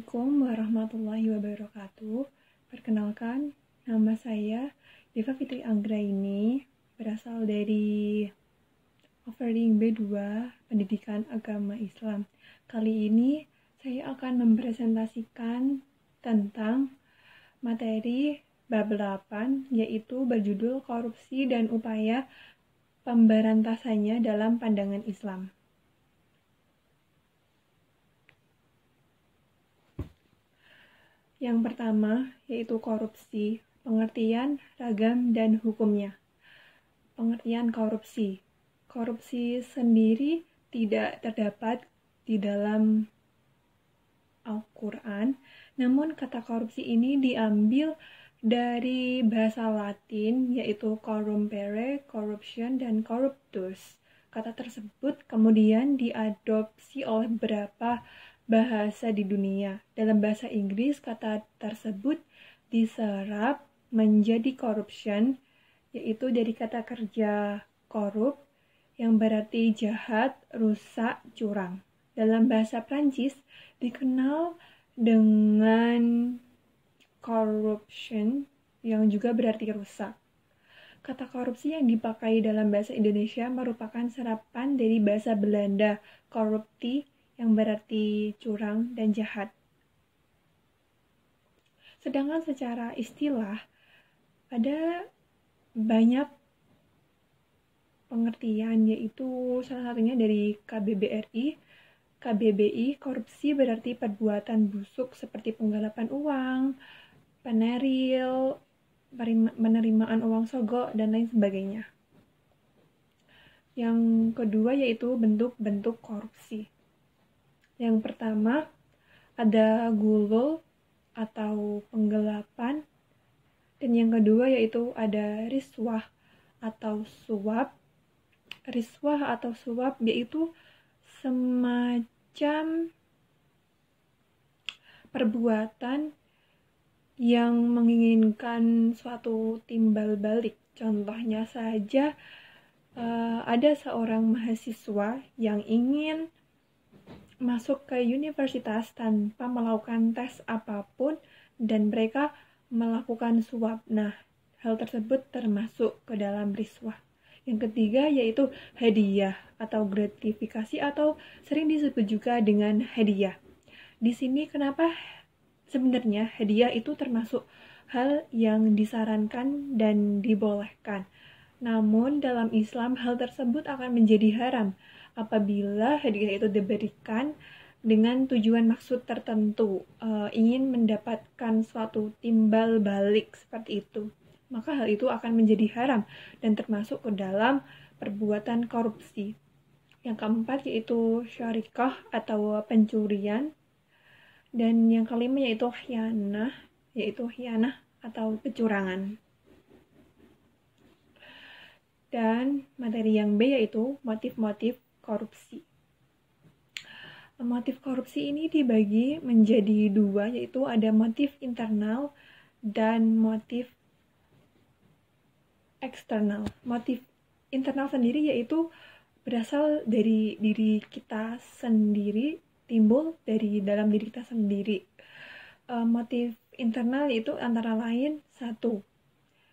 Assalamualaikum warahmatullahi wabarakatuh. Perkenalkan, nama saya Deva Fitri Anggraini, berasal dari offering B2 Pendidikan Agama Islam. Kali ini saya akan mempresentasikan tentang materi bab 8, yaitu berjudul Korupsi dan Upaya Pemberantasannya dalam Pandangan Islam. Yang pertama, yaitu korupsi, pengertian, ragam, dan hukumnya. Pengertian korupsi. Korupsi sendiri tidak terdapat di dalam Al-Quran, namun kata korupsi ini diambil dari bahasa Latin, yaitu corrumpere, corruption, dan corruptus. Kata tersebut kemudian diadopsi oleh beberapa bahasa di dunia. Dalam bahasa Inggris, kata tersebut diserap menjadi corruption, yaitu dari kata kerja korup, yang berarti jahat, rusak, curang. Dalam bahasa Prancis, dikenal dengan corruption, yang juga berarti rusak. Kata korupsi yang dipakai dalam bahasa Indonesia merupakan serapan dari bahasa Belanda, corruptie, yang berarti curang dan jahat. Sedangkan secara istilah, ada banyak pengertian, yaitu salah satunya dari KBBI, korupsi berarti perbuatan busuk seperti penggalapan uang, peneril, penerimaan uang sogok, dan lain sebagainya. Yang kedua yaitu bentuk-bentuk korupsi. Yang pertama, ada gulul atau penggelapan. Dan yang kedua yaitu ada riswah atau suap. Riswah atau suap yaitu semacam perbuatan yang menginginkan suatu timbal balik. Contohnya saja, ada seorang mahasiswa yang ingin masuk ke universitas tanpa melakukan tes apapun dan mereka melakukan suap. Nah, hal tersebut termasuk ke dalam riswah. Yang ketiga yaitu hadiah atau gratifikasi atau sering disebut juga dengan hadiah. Di sini kenapa sebenarnya hadiah itu termasuk hal yang disarankan dan dibolehkan. Namun dalam Islam hal tersebut akan menjadi haram apabila hadiah itu diberikan dengan tujuan maksud tertentu, ingin mendapatkan suatu timbal balik seperti itu, maka hal itu akan menjadi haram dan termasuk ke dalam perbuatan korupsi. Yang keempat yaitu syarikah atau pencurian, dan yang kelima yaitu khianah atau kecurangan. Dan materi yang B yaitu motif-motif korupsi. Motif korupsi ini dibagi menjadi dua, yaitu ada motif internal dan motif eksternal. Motif internal sendiri yaitu berasal dari diri kita sendiri, timbul dari dalam diri kita sendiri. Motif internal itu antara lain satu,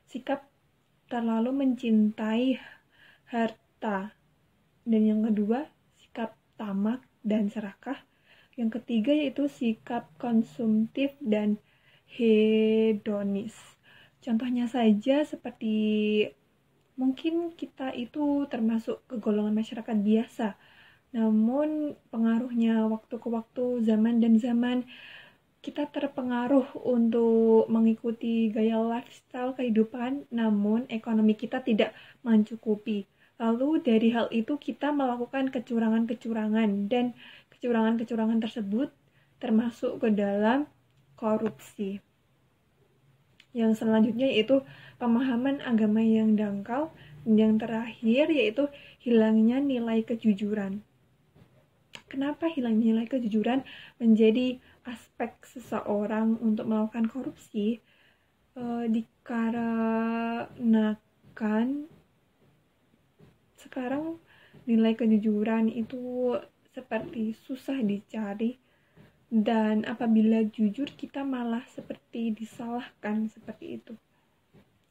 sikap terlalu mencintai harta, dan yang kedua sikap tamak dan serakah. Yang ketiga yaitu sikap konsumtif dan hedonis. Contohnya saja seperti mungkin kita itu termasuk ke golongan masyarakat biasa, namun pengaruhnya waktu ke waktu, zaman dan zaman, kita terpengaruh untuk mengikuti gaya lifestyle kehidupan, namun ekonomi kita tidak mencukupi. Lalu dari hal itu kita melakukan kecurangan-kecurangan, dan kecurangan-kecurangan tersebut termasuk ke dalam korupsi. Yang selanjutnya yaitu pemahaman agama yang dangkal, dan yang terakhir yaitu hilangnya nilai kejujuran. Kenapa hilangnya nilai kejujuran menjadi aspek seseorang untuk melakukan korupsi? Dikarenakan sekarang nilai kejujuran itu seperti susah dicari, Dan apabila jujur kita malah seperti disalahkan seperti itu.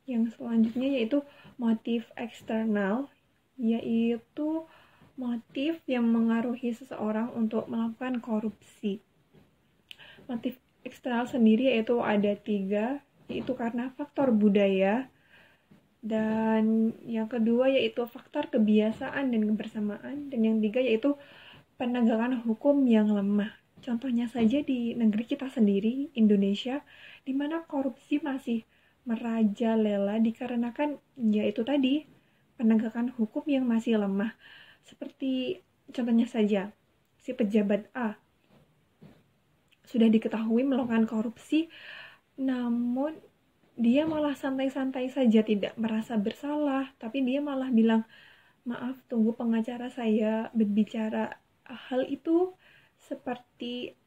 Yang selanjutnya yaitu motif eksternal, yaitu motif yang mengaruhi seseorang untuk melakukan korupsi. Motif eksternal sendiri yaitu ada 3, yaitu karena faktor budaya, dan yang kedua yaitu faktor kebiasaan dan kebersamaan, dan yang 3 yaitu penegakan hukum yang lemah. Contohnya saja di negeri kita sendiri, Indonesia, di mana korupsi masih merajalela dikarenakan yaitu tadi penegakan hukum yang masih lemah. Seperti contohnya saja, si pejabat A sudah diketahui melakukan korupsi, namun dia malah santai-santai saja, tidak merasa bersalah, tapi dia malah bilang, maaf, tunggu pengacara saya berbicara. Hal itu seperti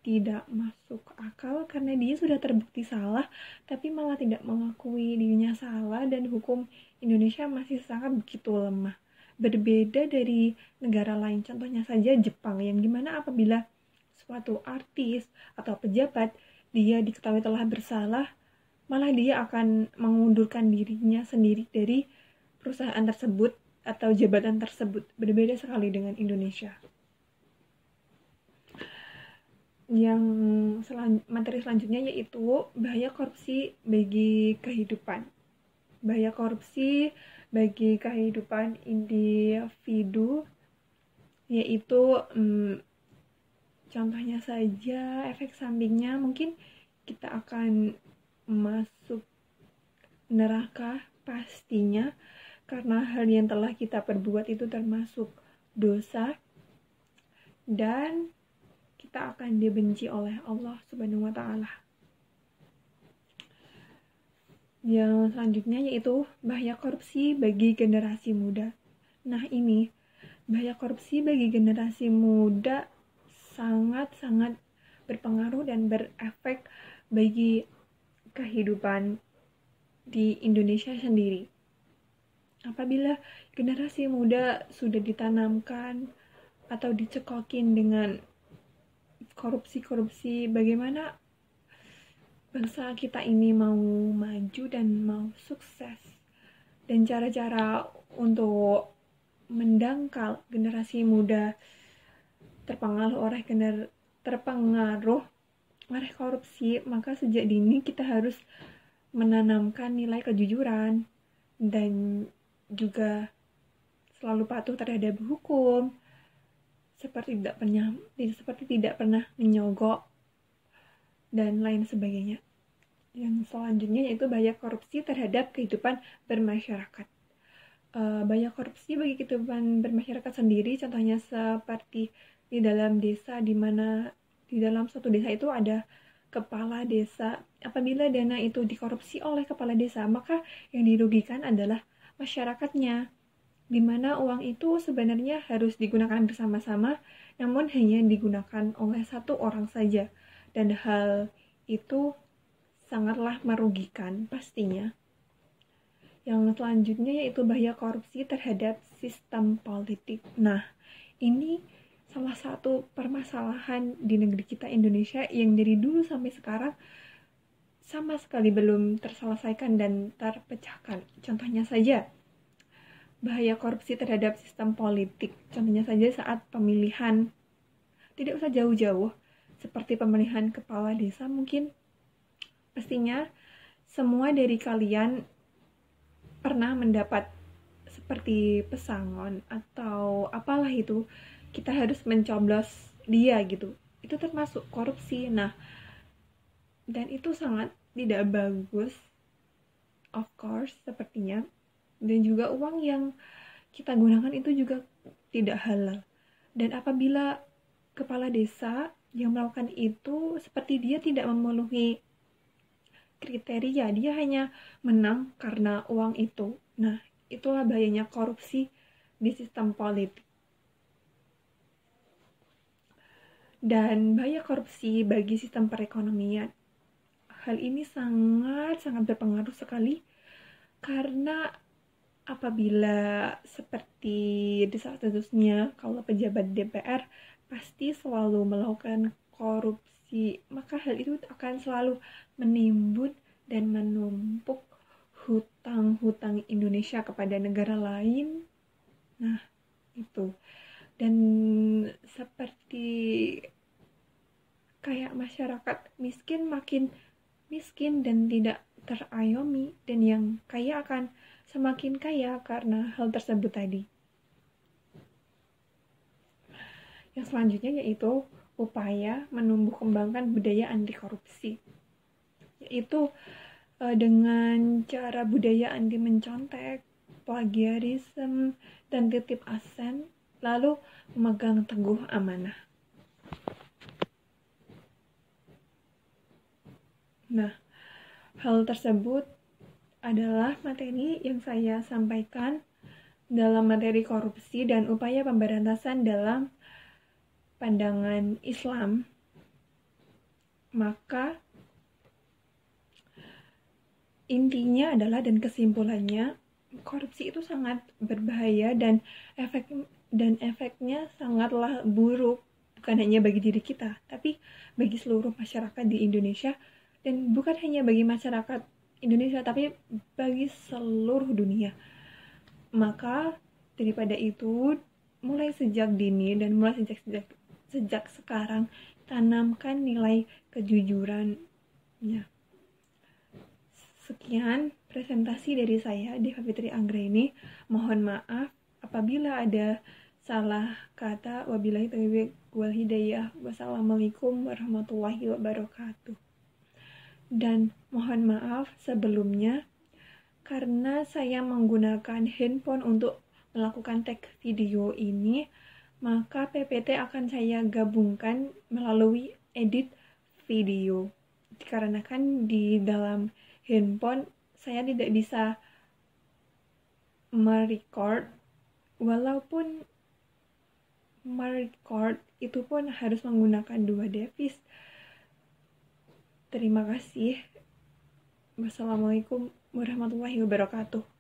tidak masuk akal karena dia sudah terbukti salah, tapi malah tidak mengakui dirinya salah, dan hukum Indonesia masih sangat begitu lemah. Berbeda dari negara lain, contohnya saja Jepang, yang dimana apabila suatu artis atau pejabat dia diketahui telah bersalah, malah dia akan mengundurkan dirinya sendiri dari perusahaan tersebut atau jabatan tersebut. Berbeda sekali dengan Indonesia. Yang materi selanjutnya yaitu bahaya korupsi bagi kehidupan. Bahaya korupsi bagi kehidupan individu yaitu contohnya saja efek sampingnya mungkin kita akan masuk neraka pastinya, karena hal yang telah kita perbuat itu termasuk dosa, dan kita akan dibenci oleh Allah Subhanahu wa Ta'ala. Yang selanjutnya yaitu bahaya korupsi bagi generasi muda. Nah, ini bahaya korupsi bagi generasi muda sangat-sangat berpengaruh dan berefek bagi kehidupan di Indonesia sendiri. Apabila generasi muda sudah ditanamkan atau dicekokin dengan korupsi, bagaimana bangsa kita ini mau maju dan mau sukses. Dan cara-cara untuk mendangkal generasi muda terpengaruh oleh korupsi, maka sejak dini kita harus menanamkan nilai kejujuran dan juga selalu patuh terhadap hukum, seperti tidak pernah menyogok dan lain sebagainya. Yang selanjutnya yaitu bahaya korupsi terhadap kehidupan bermasyarakat. Bahaya korupsi bagi kehidupan bermasyarakat sendiri, contohnya seperti di dalam desa, di mana di dalam suatu desa itu ada kepala desa. Apabila dana itu dikorupsi oleh kepala desa, maka yang dirugikan adalah masyarakatnya, di mana uang itu sebenarnya harus digunakan bersama-sama, namun hanya digunakan oleh satu orang saja, dan hal itu sangatlah merugikan pastinya. Yang selanjutnya yaitu bahaya korupsi terhadap sistem politik. Nah, ini salah satu permasalahan di negeri kita Indonesia yang dari dulu sampai sekarang sama sekali belum terselesaikan dan terpecahkan. Contohnya saja, bahaya korupsi terhadap sistem politik. Contohnya saja saat pemilihan, tidak usah jauh-jauh, seperti pemilihan kepala desa mungkin. Pastinya semua dari kalian pernah mendapat seperti pesangon atau apalah itu, kita harus mencoblos dia gitu. Itu termasuk korupsi. Nah, dan itu sangat tidak bagus, of course, sepertinya. Dan juga uang yang kita gunakan itu juga tidak halal. Dan apabila kepala desa yang melakukan itu seperti dia tidak memenuhi kriteria, dia hanya menang karena uang itu. Nah, itulah bahayanya korupsi di sistem politik. Dan bahaya korupsi bagi sistem perekonomian. Hal ini sangat-sangat berpengaruh sekali, karena apabila seperti desas-desusnya kalau pejabat DPR pasti selalu melakukan korupsi, maka hal itu akan selalu menimbun dan menumpuk hutang-hutang Indonesia kepada negara lain. Nah, itu. Dan seperti kayak masyarakat miskin makin miskin dan tidak terayomi, dan yang kaya akan semakin kaya karena hal tersebut tadi. Yang selanjutnya yaitu upaya menumbuh kembangkan budaya anti korupsi, yaitu dengan cara budaya anti mencontek, plagiarisme, dan titip asen, lalu memegang teguh amanah. Nah, hal tersebut adalah materi yang saya sampaikan dalam materi korupsi dan upaya pemberantasan dalam pandangan Islam. Maka intinya adalah dan kesimpulannya, korupsi itu sangat berbahaya dan efeknya sangatlah buruk, bukan hanya bagi diri kita, tapi bagi seluruh masyarakat di Indonesia, dan bukan hanya bagi masyarakat Indonesia, tapi bagi seluruh dunia. Maka daripada itu, mulai sejak dini dan mulai sejak sekarang, tanamkan nilai kejujurannya. Sekian presentasi dari saya, Deva Fitri Anggraini. Mohon maaf apabila ada salah kata. Wabillahi taufiq wal hidayah. Wassalamualaikum warahmatullahi wabarakatuh. Dan mohon maaf sebelumnya karena saya menggunakan handphone untuk melakukan tag video ini, maka PPT akan saya gabungkan melalui edit video. Dikarenakan di dalam handphone saya tidak bisa merecord, walaupun merecord itu pun harus menggunakan 2 device. Terima kasih. Wassalamualaikum warahmatullahi wabarakatuh.